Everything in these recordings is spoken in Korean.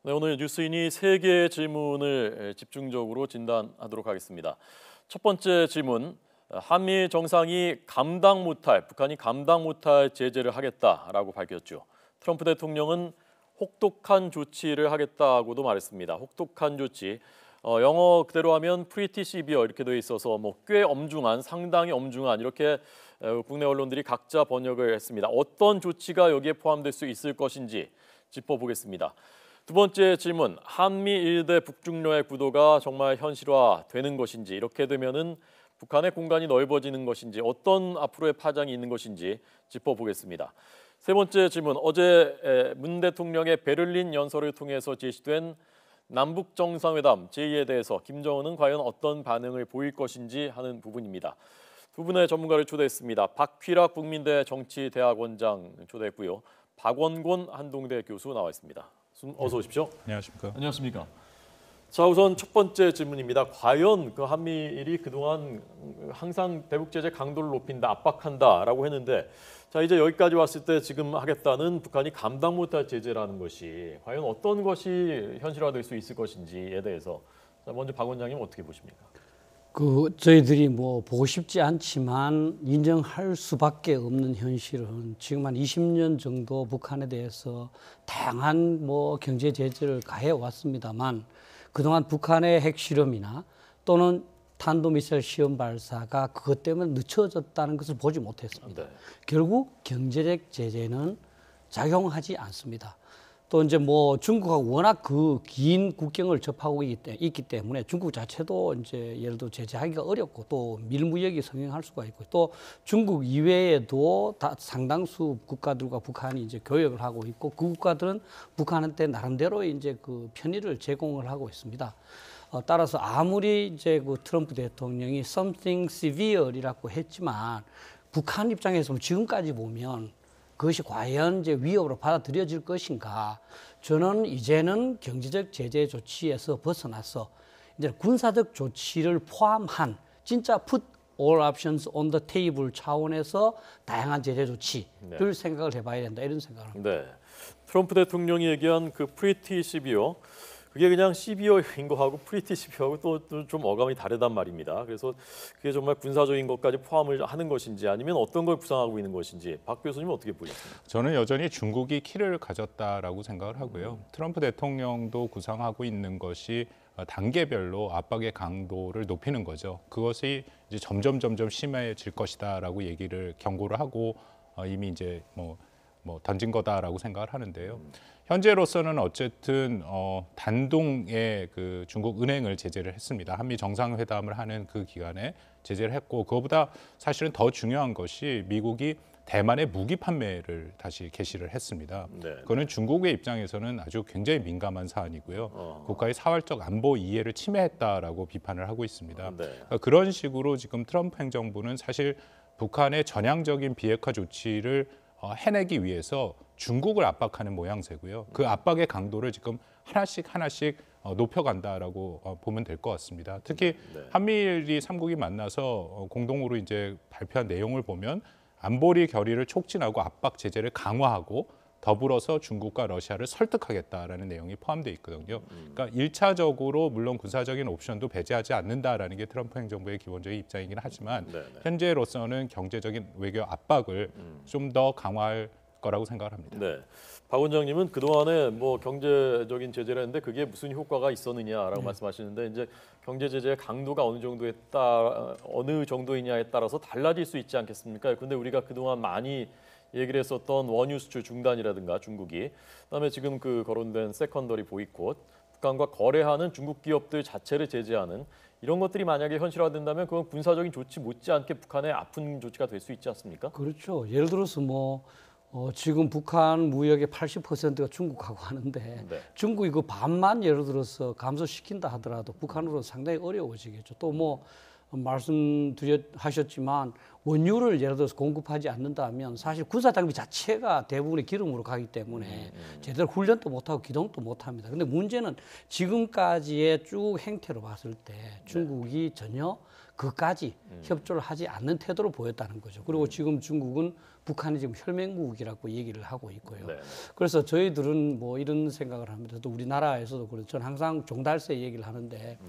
네, 오늘 뉴스인이 세 개의 질문을 집중적으로 진단하도록 하겠습니다. 첫 번째 질문, 한미 정상이 북한이 감당 못할 제재를 하겠다라고 밝혔죠. 트럼프 대통령은 혹독한 조치를 하겠다고도 말했습니다. 혹독한 조치, 영어 그대로 하면 pretty severe 이렇게 돼 있어서 꽤 엄중한, 상당히 엄중한 이렇게 국내 언론들이 각자 번역을 했습니다. 어떤 조치가 여기에 포함될 수 있을 것인지 짚어보겠습니다. 두 번째 질문, 한미 일대 북중로의 구도가 정말 현실화되는 것인지, 이렇게 되면은 북한의 공간이 넓어지는 것인지, 어떤 앞으로의 파장이 있는 것인지 짚어보겠습니다. 세 번째 질문, 어제 문 대통령의 베를린 연설을 통해서 제시된 남북 정상회담 제2에 대해서 김정은은 과연 어떤 반응을 보일 것인지 하는 부분입니다. 두 분의 전문가를 초대했습니다. 박휘락 국민대 정치대학원장 초대했고요. 박원곤 한동대 교수 나와 있습니다. 어서 오십시오. 안녕하십니까. 안녕하십니까. 자, 우선 첫 번째 질문입니다. 과연 그 한미일이 그동안 항상 대북 제재 강도를 높인다, 압박한다라고 했는데, 자 이제 여기까지 왔을 때 지금 하겠다는 북한이 감당 못할 제재라는 것이 과연 어떤 것이 현실화될 수 있을 것인지에 대해서 자, 먼저 박 원장님 어떻게 보십니까? 저희들이 보고 싶지 않지만 인정할 수밖에 없는 현실은 지금 한 20년 정도 북한에 대해서 다양한 경제 제재를 가해 왔습니다만 그동안 북한의 핵실험이나 또는 탄도미사일 시험 발사가 그것 때문에 늦춰졌다는 것을 보지 못했습니다. 네. 결국 경제적 제재는 작용하지 않습니다. 또 이제 중국하고 워낙 그 긴 국경을 접하고 있기 때문에 중국 자체도 이제 예를 들어 제재하기가 어렵고 또 밀무역이 성행할 수가 있고 또 중국 이외에도 상당수 국가들과 북한이 이제 교역을 하고 있고 그 국가들은 북한한테 나름대로 이제 그 편의를 제공을 하고 있습니다. 따라서 아무리 이제 그 트럼프 대통령이 something severe이라고 했지만 북한 입장에서 지금까지 보면 그것이 과연 이제 위협으로 받아들여질 것인가? 저는 이제는 경제적 제재 조치에서 벗어나서 이제 군사적 조치를 포함한 진짜 put all options on the table 차원에서 다양한 제재 조치를 생각을 해봐야 된다 이런 생각을 합니다. 네, 트럼프 대통령이 얘기한 그 pretty severe, 그게 그냥 시비어인 거하고 프리티 시비어하고 또 좀 어감이 다르단 말입니다. 그래서 그게 정말 군사적인 것까지 포함을 하는 것인지 아니면 어떤 걸 구상하고 있는 것인지 박 교수님 어떻게 보셨습니까? 저는 여전히 중국이 키를 가졌다라고 생각을 하고요. 트럼프 대통령도 구상하고 있는 것이 단계별로 압박의 강도를 높이는 거죠. 그것이 이제 점점 심해질 것이다라고 얘기를 경고를 하고 이미 이제 던진 거다라고 생각을 하는데요. 현재로서는 어쨌든 단동에 그 중국 은행을 제재를 했습니다. 한미 정상회담을 하는 그 기간에 제재를 했고 그거보다 사실은 더 중요한 것이 미국이 대만의 무기 판매를 다시 개시를 했습니다. 네. 그거는 중국의 입장에서는 아주 굉장히 민감한 사안이고요. 국가의 사활적 안보 이해를 침해했다라고 비판을 하고 있습니다. 네. 그러니까 그런 식으로 지금 트럼프 행정부는 사실 북한의 전향적인 비핵화 조치를 해내기 위해서 중국을 압박하는 모양새고요. 그 압박의 강도를 지금 하나씩 높여간다라고 보면 될 것 같습니다. 특히 한미일이 3국이 만나서 공동으로 이제 발표한 내용을 보면 안보리 결의를 촉진하고 압박 제재를 강화하고 더불어서 중국과 러시아를 설득하겠다라는 내용이 포함되어 있거든요. 그러니까 1차적으로 물론 군사적인 옵션도 배제하지 않는다라는 게 트럼프 행정부의 기본적인 입장이긴 하지만 현재로서는 경제적인 외교 압박을 좀 더 강화할 거라고 생각을 합니다. 네, 박 원장님은 그동안에 경제적인 제재를 했는데 그게 무슨 효과가 있었느냐라고 말씀하시는데 이제 경제 제재의 강도가 어느 정도이냐에 따라서 달라질 수 있지 않겠습니까? 그런데 우리가 그동안 많이 얘기를 했었던 원유 수출 중단이라든가 중국이, 그다음에 지금 그 거론된 세컨더리 보이콧, 북한과 거래하는 중국 기업들 자체를 제재하는 이런 것들이 만약에 현실화된다면 그건 군사적인 조치 못지않게 북한의 아픈 조치가 될 수 있지 않습니까? 그렇죠. 예를 들어서 지금 북한 무역의 80%가 중국하고 하는데 중국이 그 반만 예를 들어서 감소시킨다 하더라도 북한으로 상당히 어려워지겠죠. 또 하셨지만 원유를 예를 들어서 공급하지 않는다면 사실 군사 장비 자체가 대부분의 기름으로 가기 때문에 제대로 훈련도 못하고 기동도 못합니다. 근데 문제는 지금까지의 쭉 행태로 봤을 때 중국이 전혀 그까지 협조를 하지 않는 태도를 보였다는 거죠. 그리고 지금 중국은 북한이 지금 혈맹국이라고 얘기를 하고 있고요. 네. 그래서 저희들은 뭐 이런 생각을 합니다. 또 우리나라에서도 그래서 저는 항상 종달새 얘기를 하는데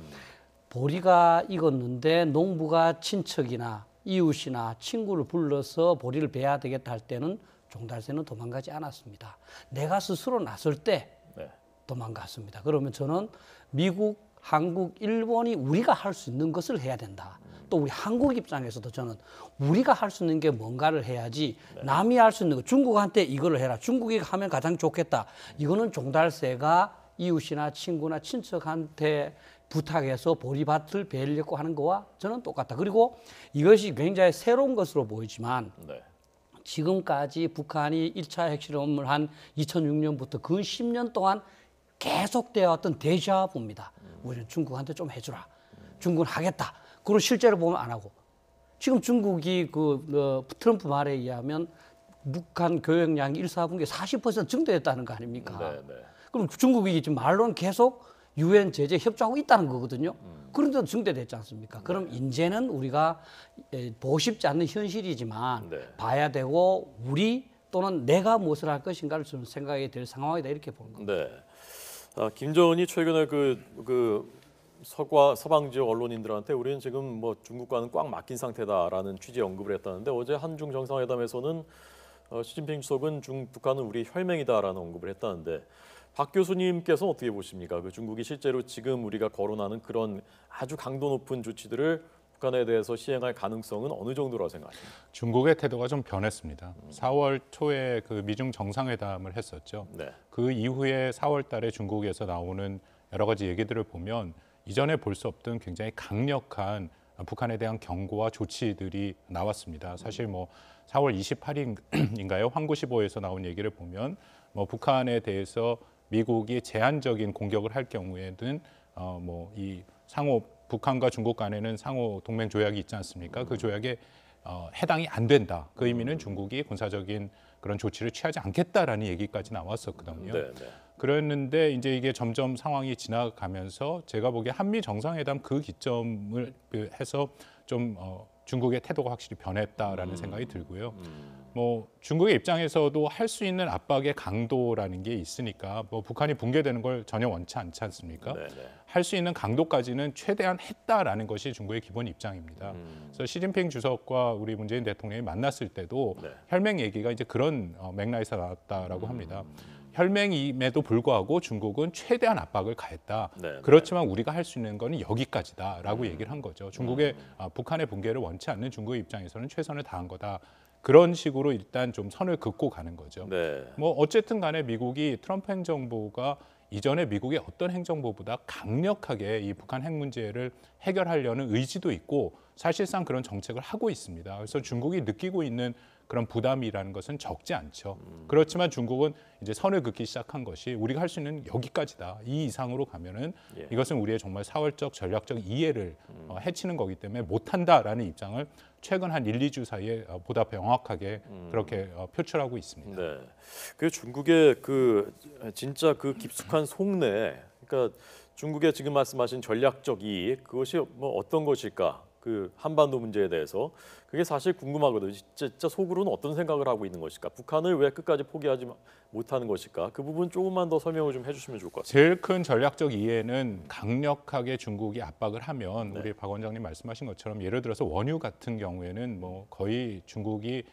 보리가 익었는데 농부가 친척이나 이웃이나 친구를 불러서 보리를 베야 되겠다 할 때는 종달새는 도망가지 않았습니다. 내가 스스로 나설 때 네. 도망갔습니다. 그러면 저는 미국, 한국, 일본이 우리가 할 수 있는 것을 해야 된다. 또 우리 한국 입장에서도 저는 우리가 할 수 있는 게 뭔가를 해야지 남이 할 수 있는 거 중국한테 이거를 해라. 중국이 하면 가장 좋겠다. 이거는 종달새가 이웃이나 친구나 친척한테 부탁해서 보리밭을 베려고 하는 거와 저는 똑같다. 그리고 이것이 굉장히 새로운 것으로 보이지만 네. 지금까지 북한이 1차 핵실험을 한 2006년부터 근 10년 동안 계속되어 왔던 데자부입니다. 우리는 중국한테 좀 해주라. 중국은 하겠다. 그리고 실제로 보면 안 하고. 지금 중국이 트럼프 말에 의하면 북한 교역량이 1, 4분기에 40% 증대했다는 거 아닙니까? 네, 네. 그럼 중국이 지금 말로는 계속 유엔 제재 협조하고 있다는 거거든요. 그런데도 증대됐지 않습니까? 그럼 이제는 우리가 보고 싶지 않는 현실이지만 네. 봐야 되고 우리 또는 내가 무엇을 할 것인가를 좀 생각이 될 상황이다 이렇게 보는 겁니다. 네. 김정은이 최근에 서방 지역 언론인들한테 우리는 지금 뭐 중국과는 꽉 막힌 상태다라는 취지의 언급을 했다는데 어제 한중 정상회담에서는 시진핑 주석은 북한은 우리 혈맹이다라는 언급을 했다는데 박 교수님께서는 어떻게 보십니까? 그 중국이 실제로 지금 우리가 거론하는 그런 아주 강도 높은 조치들을 북한에 대해서 시행할 가능성은 어느 정도라고 생각하십니까? 중국의 태도가 좀 변했습니다. 4월 초에 그 미중 정상회담을 했었죠. 네. 그 이후에 4월 달에 중국에서 나오는 여러 가지 얘기들을 보면 이전에 볼 수 없던 굉장히 강력한 북한에 대한 경고와 조치들이 나왔습니다. 사실 뭐 4월 28일인가요? 황구시보에서 나온 얘기를 보면 뭐 북한에 대해서 미국이 제한적인 공격을 할 경우에는 뭐 이 상호 북한과 중국 간에는 상호 동맹 조약이 있지 않습니까? 그 조약에 해당이 안 된다. 그 의미는 중국이 군사적인 그런 조치를 취하지 않겠다라는 얘기까지 나왔었거든요. 네, 네. 그랬는데 이제 이게 점점 상황이 지나가면서 제가 보기에 한미 정상회담 그 기점을 해서 좀 중국의 태도가 확실히 변했다라는 생각이 들고요. 뭐 중국의 입장에서도 할 수 있는 압박의 강도라는 게 있으니까 뭐 북한이 붕괴되는 걸 전혀 원치 않지 않습니까? 네, 네. 할 수 있는 강도까지는 최대한 했다라는 것이 중국의 기본 입장입니다. 그래서 시진핑 주석과 우리 문재인 대통령이 만났을 때도 네. 혈맹 얘기가 이제 그런 맥락에서 나왔다라고 합니다. 혈맹임에도 불구하고 중국은 최대한 압박을 가했다. 네, 그렇지만 우리가 할 수 있는 거는 여기까지다라고 얘기를 한 거죠. 중국의 북한의 붕괴를 원치 않는 중국의 입장에서는 최선을 다한 거다. 그런 식으로 일단 좀 선을 긋고 가는 거죠. 네. 뭐 어쨌든 간에 미국이 트럼프 행정부가 이전에 미국의 어떤 행정부보다 강력하게 이 북한 핵 문제를 해결하려는 의지도 있고 사실상 그런 정책을 하고 있습니다. 그래서 중국이 느끼고 있는 그런 부담이라는 것은 적지 않죠. 그렇지만 중국은 이제 선을 긋기 시작한 것이 우리가 할 수 있는 여기까지다. 이 이상으로 가면은 예. 이것은 우리의 정말 사회적 전략적 이해를 해치는 거기 때문에 못한다라는 입장을 최근 한 1, 2주 사이에 보다 명확하게 그렇게 표출하고 있습니다. 네. 그 중국의 그 진짜 그 깊숙한 속내, 그러니까 중국의 지금 말씀하신 전략적 이익 그것이 뭐 어떤 것일까? 그 한반도 문제에 대해서 그게 사실 궁금하거든요. 진짜 속으로는 어떤 생각을 하고 있는 것일까? 북한을 왜 끝까지 포기하지 못하는 것일까? 그 부분 조금만 더 설명을 좀 해주시면 좋을 것 같습니다. 제일 큰 전략적 이해는 강력하게 중국이 압박을 하면 네. 우리 박 원장님 말씀하신 것처럼 예를 들어서 원유 같은 경우에는 뭐 거의 중국이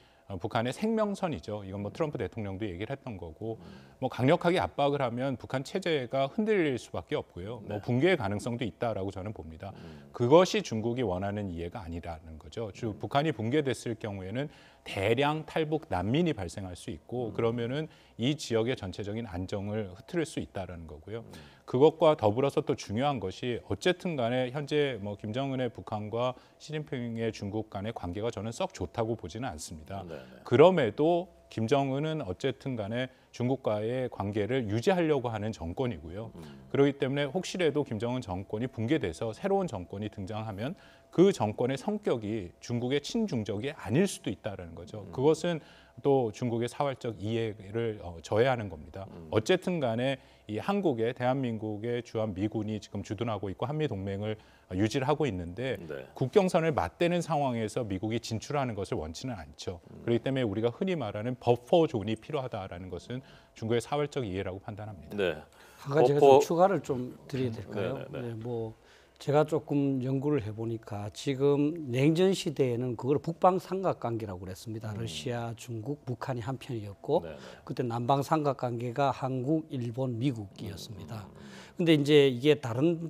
북한의 생명선이죠. 이건 뭐 트럼프 대통령도 얘기를 했던 거고 뭐 강력하게 압박을 하면 북한 체제가 흔들릴 수밖에 없고요. 뭐 붕괴의 가능성도 있다라고 저는 봅니다. 그것이 중국이 원하는 이해가 아니라는 거죠. 북한이 붕괴됐을 경우에는 대량 탈북 난민이 발생할 수 있고 그러면은 이 지역의 전체적인 안정을 흐트릴 수 있다라는 거고요. 그것과 더불어서 또 중요한 것이 어쨌든 간에 현재 뭐 김정은의 북한과 시진핑의 중국 간의 관계가 저는 썩 좋다고 보지는 않습니다. 네, 네. 그럼에도 김정은은 어쨌든 간에 중국과의 관계를 유지하려고 하는 정권이고요. 그렇기 때문에 혹시라도 김정은 정권이 붕괴돼서 새로운 정권이 등장하면 그 정권의 성격이 중국의 친중적이 아닐 수도 있다는 거죠. 그것은 또 중국의 사활적 이해를 저해하는 겁니다. 어쨌든 간에 이 한국의 대한민국의 주한 미군이 지금 주둔하고 있고 한미 동맹을 유지를 하고 있는데 네. 국경선을 맞대는 상황에서 미국이 진출하는 것을 원치는 않죠. 그렇기 때문에 우리가 흔히 말하는 버퍼 존이 필요하다라는 것은 중국의 사활적 이해라고 판단합니다. 네. 한 가지 제가 좀 추가를 좀 드려야 될까요? 네네네. 네, 뭐 제가 조금 연구를 해보니까 지금 냉전 시대에는 그걸 북방 삼각관계라고 그랬습니다. 러시아, 중국, 북한이 한 편이었고 네네. 그때 남방 삼각관계가 한국, 일본, 미국이었습니다. 근데 이제 이게 다른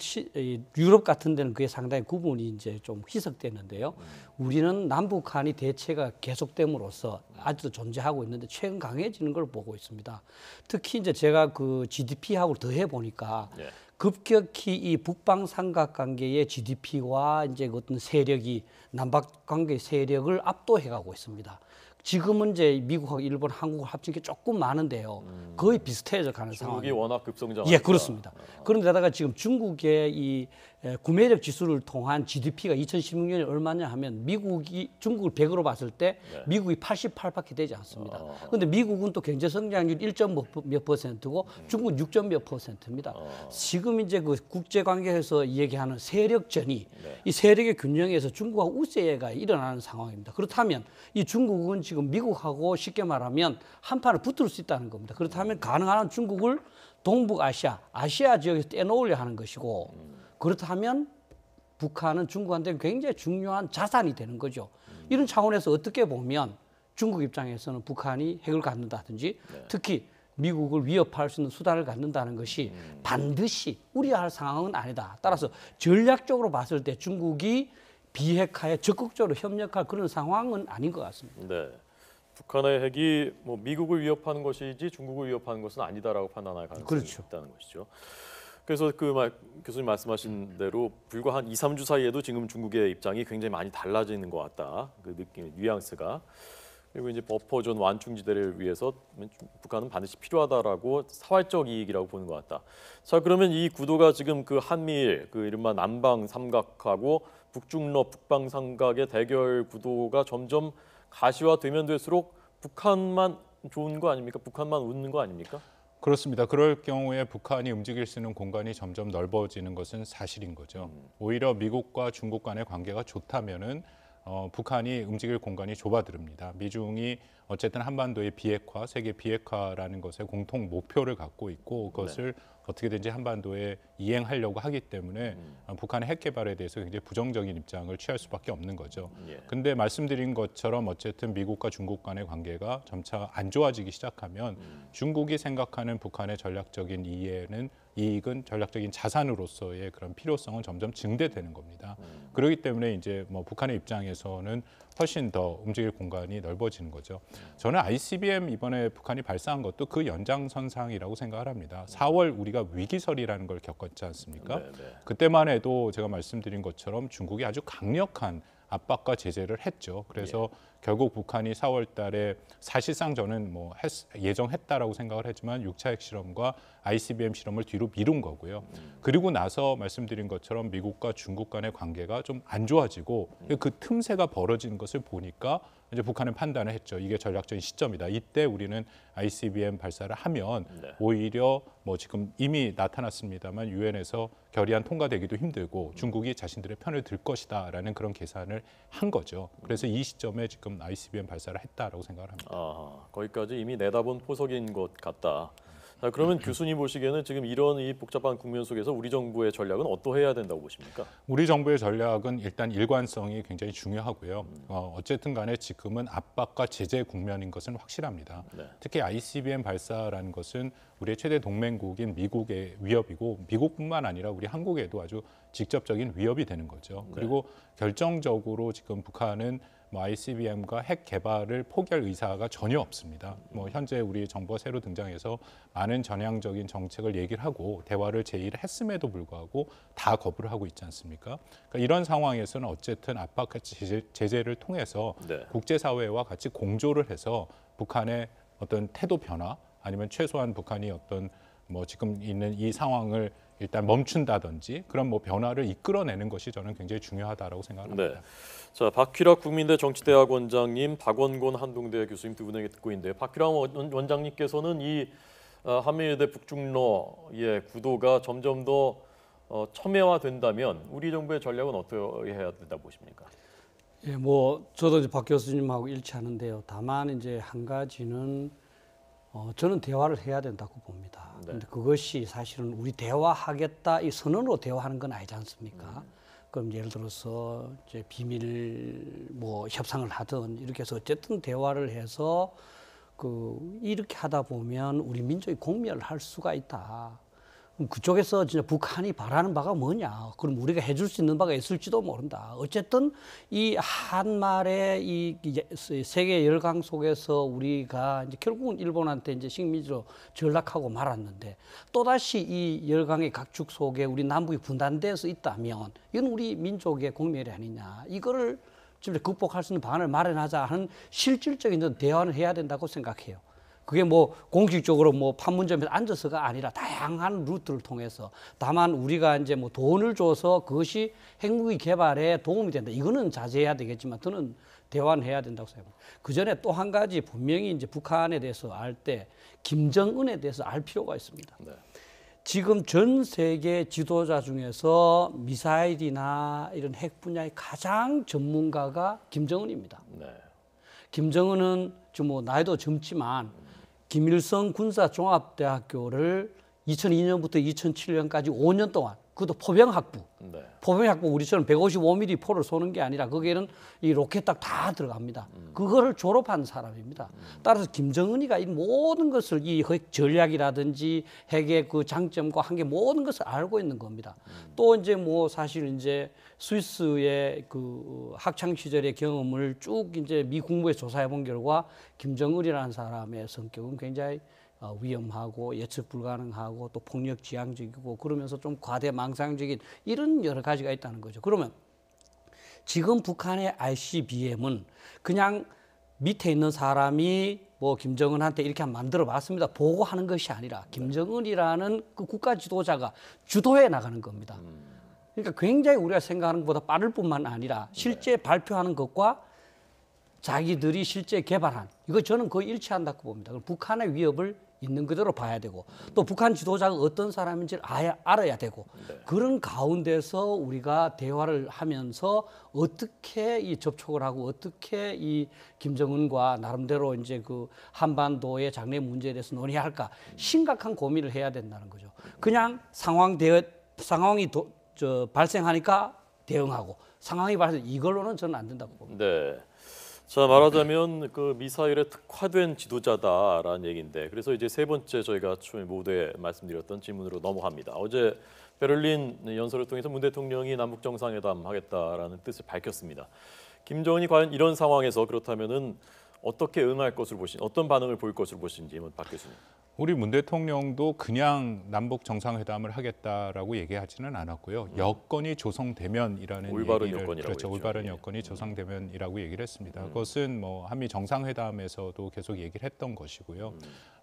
유럽 같은 데는 그게 상당히 구분이 이제 좀 희석되는데요. 우리는 남북한이 대체가 계속됨으로써 아직도 존재하고 있는데 최근 강해지는 걸 보고 있습니다. 특히 이제 제가 그 GDP하고 더해 보니까 예. 급격히 이 북방 삼각관계의 GDP와 이제 어떤 세력이 남북 관계 세력을 압도해가고 있습니다. 지금은 이제 미국하고 일본, 한국을 합친 게 조금 많은데요. 거의 비슷해져 가는 중국이 상황이에요. 워낙 급성장하니까. 예, 그렇습니다. 그런데다가 지금 중국의 이 구매력 지수를 통한 GDP가 2016년에 얼마냐 하면 미국이 중국을 100으로 봤을 때 네. 미국이 88밖에 되지 않습니다. 그런데 미국은 또 경제 성장률 1.몇 %고 중국은 6.몇 %입니다. 지금 이제 그 국제 관계에서 얘기하는 세력전이 네. 이 세력의 균형에서 중국하고 우세가 일어나는 상황입니다. 그렇다면 이 중국은 지금 미국하고 쉽게 말하면 한판을 붙을 수 있다는 겁니다. 그렇다면 가능한 중국을 동북아시아, 아시아 지역에서 떼놓으려 하는 것이고 그렇다면 북한은 중국한테 굉장히 중요한 자산이 되는 거죠. 이런 차원에서 어떻게 보면 중국 입장에서는 북한이 핵을 갖는다든지 특히 미국을 위협할 수 있는 수단을 갖는다는 것이 반드시 우려할 상황은 아니다. 따라서 전략적으로 봤을 때 중국이 비핵화에 적극적으로 협력할 그런 상황은 아닌 것 같습니다. 네. 북한의 핵이 뭐 미국을 위협하는 것이지 중국을 위협하는 것은 아니다라고 판단할 가능성이 그렇죠. 있다는 것이죠. 그래서 교수님 말씀하신 대로 불과 한 2, 3주 사이에도 지금 중국의 입장이 굉장히 많이 달라지는 것 같다. 그 느낌, 뉘앙스가. 그리고 이제 버퍼존 완충지대를 위해서 북한은 반드시 필요하다라고 사활적 이익이라고 보는 것 같다. 자, 그러면 이 구도가 지금 그 한미일, 그 이른바 남방 삼각하고 북중러 북방 삼각의 대결 구도가 점점 가시화되면 될수록 북한만 좋은 거 아닙니까? 북한만 웃는 거 아닙니까? 그렇습니다. 그럴 경우에 북한이 움직일 수 있는 공간이 점점 넓어지는 것은 사실인 거죠. 오히려 미국과 중국 간의 관계가 좋다면은 북한이 움직일 공간이 좁아듭니다. 미중이 어쨌든 한반도의 비핵화, 세계 비핵화라는 것에 공통 목표를 갖고 있고 그것을 어떻게든지 한반도에 이행하려고 하기 때문에 북한의 핵 개발에 대해서 굉장히 부정적인 입장을 취할 수밖에 없는 거죠. 근데 말씀드린 것처럼 어쨌든 미국과 중국 간의 관계가 점차 안 좋아지기 시작하면 중국이 생각하는 북한의 전략적인 이익은 전략적인 자산으로서의 그런 필요성은 점점 증대되는 겁니다. 그렇기 때문에 이제 뭐 북한의 입장에서는 훨씬 더 움직일 공간이 넓어지는 거죠. 저는 ICBM 이번에 북한이 발사한 것도 그 연장선상이라고 생각을 합니다. 4월 우리가 위기설이라는 걸 겪었지 않습니까? 그때만 해도 제가 말씀드린 것처럼 중국이 아주 강력한 압박과 제재를 했죠. 그래서 결국 북한이 4월 달에 사실상 저는 뭐 예정했다라고 생각을 했지만 6차 핵실험과 ICBM 실험을 뒤로 미룬 거고요. 그리고 나서 말씀드린 것처럼 미국과 중국 간의 관계가 좀 안 좋아지고 그 틈새가 벌어지는 것을 보니까 이제 북한은 판단을 했죠. 이게 전략적인 시점이다. 이때 우리는 ICBM 발사를 하면 오히려 뭐 지금 이미 나타났습니다만 유엔에서 결의안 통과되기도 힘들고 중국이 자신들의 편을 들 것이다라는 그런 계산을 한 거죠. 그래서 이 시점에 지금 ICBM 발사를 했다라고 생각을 합니다. 거기까지 이미 내다본 포석인 것 같다. 자, 그러면 교수님 보시기에는 지금 이런 이 복잡한 국면 속에서 우리 정부의 전략은 어떠해야 된다고 보십니까? 우리 정부의 전략은 일단 일관성이 굉장히 중요하고요. 어쨌든 간에 지금은 압박과 제재 국면인 것은 확실합니다. 특히 ICBM 발사라는 것은 우리의 최대 동맹국인 미국의 위협이고 미국뿐만 아니라 우리 한국에도 아주 직접적인 위협이 되는 거죠. 그리고 결정적으로 지금 북한은 뭐 ICBM과 핵 개발을 포기할 의사가 전혀 없습니다. 뭐 현재 우리 정부가 새로 등장해서 많은 전향적인 정책을 얘기를 하고 대화를 제의를 했음에도 불구하고 다 거부를 하고 있지 않습니까? 그러니까 이런 상황에서는 어쨌든 압박과 제재를 통해서 국제사회와 같이 공조를 해서 북한의 어떤 태도 변화 아니면 최소한 북한이 어떤 뭐 지금 있는 이 상황을 일단 멈춘다든지 그런 뭐 변화를 이끌어내는 것이 저는 굉장히 중요하다라고 생각합니다. 네. 자, 박휘락 국민대 정치대학 원장님, 박원곤 한동대 교수님 두 분에게 듣고 있는데요. 박휘락 원장님께서는 이 한미일대 북중로의 구도가 점점 더 첨예화된다면 우리 정부의 전략은 어떻게 해야 된다고 보십니까? 예, 뭐 저도 이제 박 교수님하고 일치하는데요. 다만 이제 한 가지는 저는 대화를 해야 된다고 봅니다. 그런데 그것이 사실은 우리 대화하겠다 이 선언으로 대화하는 건 아니지 않습니까? 그럼 예를 들어서 이제 비밀 뭐 협상을 하든 이렇게 해서 어쨌든 대화를 해서 이렇게 하다 보면 우리 민족이 공멸을 할 수가 있다. 그럼 그쪽에서 진짜 북한이 바라는 바가 뭐냐? 그럼 우리가 해줄 수 있는 바가 있을지도 모른다. 어쨌든 이 한말의 이 세계 열강 속에서 우리가 이제 결국은 일본한테 이제 식민지로 전락하고 말았는데 또다시 이 열강의 각축 속에 우리 남북이 분단돼서 있다면 이건 우리 민족의 공멸이 아니냐? 이거를 좀 극복할 수 있는 방안을 마련하자 하는 실질적인 대화를 해야 된다고 생각해요. 그게 뭐 공식적으로 뭐 판문점에서 앉아서가 아니라 다양한 루트를 통해서 다만 우리가 이제 뭐 돈을 줘서 그것이 핵무기 개발에 도움이 된다. 이거는 자제해야 되겠지만 저는 대화는 해야 된다고 생각합니다. 그 전에 또 한 가지 분명히 이제 북한에 대해서 알 때 김정은에 대해서 알 필요가 있습니다. 네. 지금 전 세계 지도자 중에서 미사일이나 이런 핵 분야의 가장 전문가가 김정은입니다. 네. 김정은은 좀 뭐 나이도 젊지만 김일성 군사종합대학교를 2002년부터 2007년까지 5년 동안 그것도 포병학부. 네. 포병학부 우리처럼 155mm 포를 쏘는 게 아니라 거기에는 이 로켓 다 들어갑니다. 그거를 졸업한 사람입니다. 따라서 김정은이가 이 모든 것을 이 핵 전략이라든지 핵의 그 장점과 한계 모든 것을 알고 있는 겁니다. 또 이제 뭐 사실 이제 스위스의 그 학창 시절의 경험을 쭉 이제 미 국무부에서 조사해 본 결과 김정은이라는 사람의 성격은 굉장히 위험하고 예측 불가능하고 또 폭력 지향적이고 그러면서 좀 과대망상적인 이런 여러 가지가 있다는 거죠. 그러면 지금 북한의 ICBM은 그냥 밑에 있는 사람이 뭐 김정은한테 이렇게 만들어 봤습니다. 보고하는 것이 아니라 김정은이라는 그 국가 지도자가 주도해 나가는 겁니다. 그러니까 굉장히 우리가 생각하는 것보다 빠를 뿐만 아니라 실제 발표하는 것과 자기들이 실제 개발한 이거 저는 거의 일치한다고 봅니다. 북한의 위협을 있는 그대로 봐야 되고 또 북한 지도자가 어떤 사람인지를 알아야 되고 그런 가운데서 우리가 대화를 하면서 어떻게 이 접촉을 하고 어떻게 이 김정은과 나름대로 이제 그 한반도의 장래 문제에 대해서 논의할까 심각한 고민을 해야 된다는 거죠. 그냥 상황이 발생하니까 대응하고 상황이 발생 이걸로는 저는 안 된다고 봅니다. 네. 자, 말하자면 그 미사일에 특화된 지도자다라는 얘기인데 그래서 이제 세 번째 저희가 처음에 모두에 말씀드렸던 질문으로 넘어갑니다. 어제 베를린 연설을 통해서 문 대통령이 남북 정상회담 하겠다라는 뜻을 밝혔습니다. 김정은이 과연 이런 상황에서 그렇다면은 어떻게 응할 것으로 보신, 어떤 반응을 보일 것으로 보시는지 박 교수님. 우리 문 대통령도 그냥 남북 정상회담을 하겠다라고 얘기하지는 않았고요. 여건이 조성되면이라는 올바른 얘기를 여건이라고 그렇죠. 했죠. 올바른 여건이 조성되면이라고 얘기를 했습니다. 그것은 뭐 한미 정상회담에서도 계속 얘기를 했던 것이고요.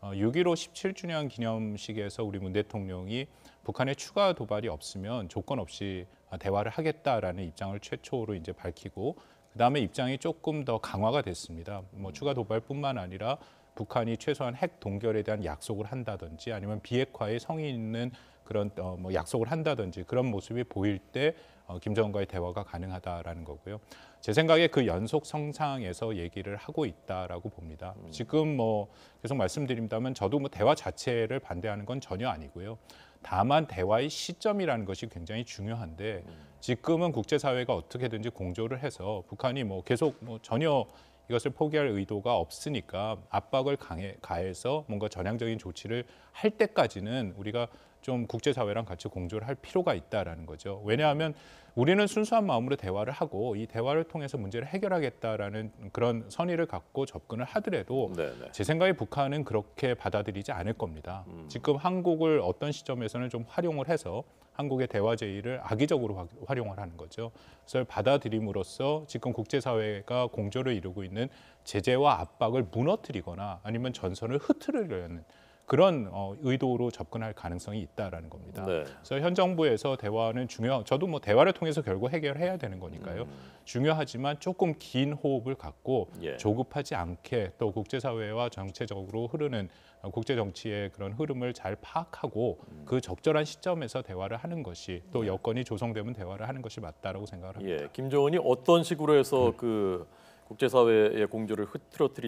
6.15 17주년 기념식에서 우리 문 대통령이 북한의 추가 도발이 없으면 조건 없이 대화를 하겠다라는 입장을 최초로 이제 밝히고 그다음에 입장이 조금 더 강화가 됐습니다. 뭐 추가 도발뿐만 아니라 북한이 최소한 핵 동결에 대한 약속을 한다든지 아니면 비핵화에 성의 있는 그런 뭐 약속을 한다든지 그런 모습이 보일 때 김정은과의 대화가 가능하다라는 거고요. 제 생각에 그 연속 성상에서 얘기를 하고 있다라고 봅니다. 지금 뭐 계속 말씀드린다면 저도 뭐 대화 자체를 반대하는 건 전혀 아니고요. 다만 대화의 시점이라는 것이 굉장히 중요한데 지금은 국제사회가 어떻게든지 공조를 해서 북한이 뭐 계속 뭐 전혀 이것을 포기할 의도가 없으니까 압박을 가해서 뭔가 전향적인 조치를 할 때까지는 우리가 좀 국제사회랑 같이 공조를 할 필요가 있다라는 거죠. 왜냐하면 우리는 순수한 마음으로 대화를 하고 이 대화를 통해서 문제를 해결하겠다라는 그런 선의를 갖고 접근을 하더라도 네네. 제 생각에 북한은 그렇게 받아들이지 않을 겁니다. 지금 한국을 어떤 시점에서는 좀 활용을 해서 한국의 대화 제의를 악의적으로 활용을 하는 거죠. 그래서 받아들임으로써 지금 국제사회가 공조를 이루고 있는 제재와 압박을 무너뜨리거나 아니면 전선을 흐트리려는 그런 의도로 접근할 가능성이 있다라는 겁니다. 네. 그래서 현 정부에서 대화는 저도 뭐 대화를 통해서 결국 해결해야 되는 거니까요. 중요하지만 조금 긴 호흡을 갖고 예. 조급하지 않게 또 국제사회와 전체적으로 흐르는 국제 정치의 그런 흐름을 잘 파악하고 그 적절한 시점에서 대화를 하는 것이 또 여건이 조성되면 대화를 하는 것이 맞다라고 생각을 합니다. 예. 김정은이 어떤 식으로 해서 그 국제사회의 공조를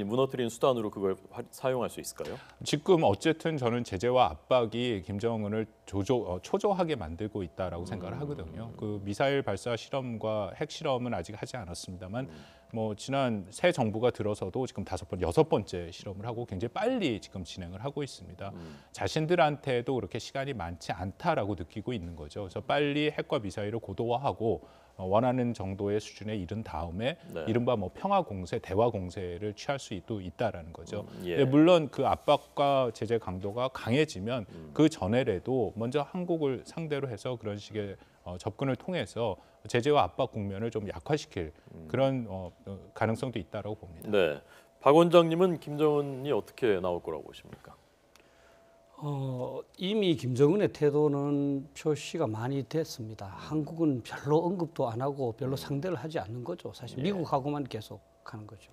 무너뜨린 수단으로 그걸 사용할 수 있을까요? 지금 어쨌든 저는 제재와 압박이 김정은을 초조하게 만들고 있다라고 생각을 하거든요. 그 미사일 발사 실험과 핵 실험은 아직 하지 않았습니다만 뭐 지난 새 정부가 들어서도 지금 6번째 실험을 하고 굉장히 빨리 지금 진행을 하고 있습니다. 자신들한테도 그렇게 시간이 많지 않다라고 느끼고 있는 거죠. 그래서 빨리 핵과 미사일을 고도화하고 원하는 정도의 수준에 이른 다음에 네. 이른바 뭐 평화 공세, 대화 공세를 취할 수 있다라는 거죠. 예. 물론 그 압박과 제재 강도가 강해지면 그 전에라도 먼저 한국을 상대로 해서 그런 식의 접근을 통해서 제재와 압박 국면을 좀 약화시킬 그런 가능성도 있다라고 봅니다. 네. 박 원장님은 김정은이 어떻게 나올 거라고 보십니까? 이미 김정은의 태도는 표시가 많이 됐습니다. 한국은 별로 언급도 안 하고 별로 상대를 하지 않는 거죠. 사실 미국하고만 계속 하는 거죠.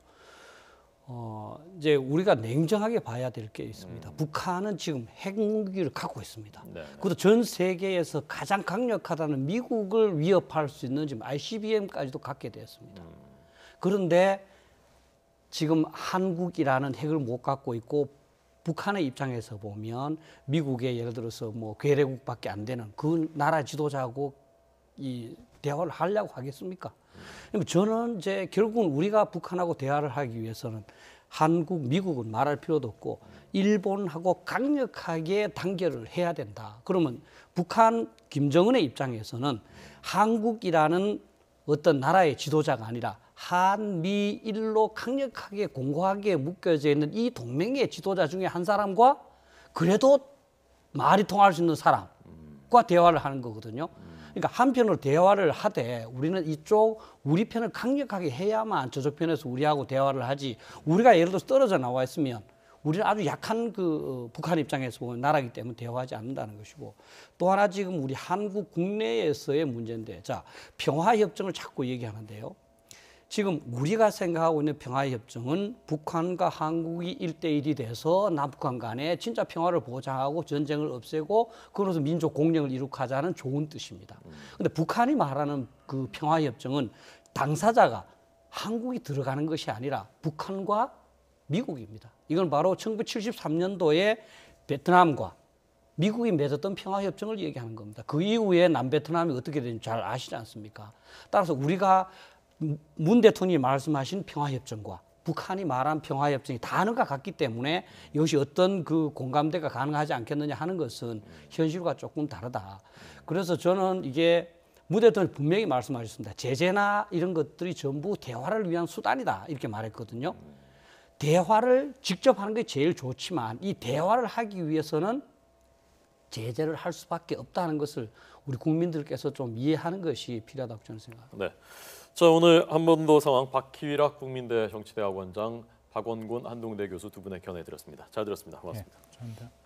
이제 우리가 냉정하게 봐야 될 게 있습니다. 북한은 지금 핵무기를 갖고 있습니다. 네. 그것도 전 세계에서 가장 강력하다는 미국을 위협할 수 있는 지금 ICBM까지도 갖게 되었습니다. 그런데 지금 한국이라는 핵을 못 갖고 있고 북한의 입장에서 보면 미국의 예를 들어서 뭐 괴뢰국밖에 안 되는 그 나라 지도자하고 이 대화를 하려고 하겠습니까? 그러니까 저는 이제 결국은 우리가 북한하고 대화를 하기 위해서는 한국, 미국은 말할 필요도 없고 일본하고 강력하게 단결을 해야 된다. 그러면 북한 김정은의 입장에서는 한국이라는 어떤 나라의 지도자가 아니라 한미일로 강력하게 공고하게 묶여져 있는 이 동맹의 지도자 중에 한 사람과 그래도 말이 통할 수 있는 사람과 대화를 하는 거거든요. 그러니까 한편으로 대화를 하되 우리는 이쪽 우리 편을 강력하게 해야만 저쪽 편에서 우리하고 대화를 하지. 우리가 예를 들어서 떨어져 나와 있으면 우리는 아주 약한 그 북한 입장에서 보면 나라이기 때문에 대화하지 않는다는 것이고, 또 하나 지금 우리 한국 국내에서의 문제인데, 자, 평화협정을 자꾸 얘기하는데요. 지금 우리가 생각하고 있는 평화협정은 북한과 한국이 1대1이 돼서 남북한 간에 진짜 평화를 보장하고 전쟁을 없애고 그러면서 민족 공영을 이룩하자는 좋은 뜻입니다. 그런데 북한이 말하는 그 평화협정은 당사자가 한국이 들어가는 것이 아니라 북한과 미국입니다. 이건 바로 1973년도에 베트남과 미국이 맺었던 평화협정을 얘기하는 겁니다. 그 이후에 남베트남이 어떻게 되는지 잘 아시지 않습니까? 따라서 우리가 문 대통령이 말씀하신 평화협정과 북한이 말한 평화협정이 단어가 같기 때문에 이것이 어떤 그 공감대가 가능하지 않겠느냐 하는 것은 현실과 조금 다르다. 그래서 저는 이게 문 대통령이 분명히 말씀하셨습니다. 제재나 이런 것들이 전부 대화를 위한 수단이다 이렇게 말했거든요. 대화를 직접 하는 게 제일 좋지만 이 대화를 하기 위해서는 제재를 할 수밖에 없다는 것을 우리 국민들께서 좀 이해하는 것이 필요하다고 저는 생각합니다. 네. 자, 오늘 한반도 상황 박희락 국민대 정치대학원장, 박원곤 한동대 교수 두 분의 견해 드렸습니다. 잘 들었습니다. 고맙습니다. 네, 감사합니다.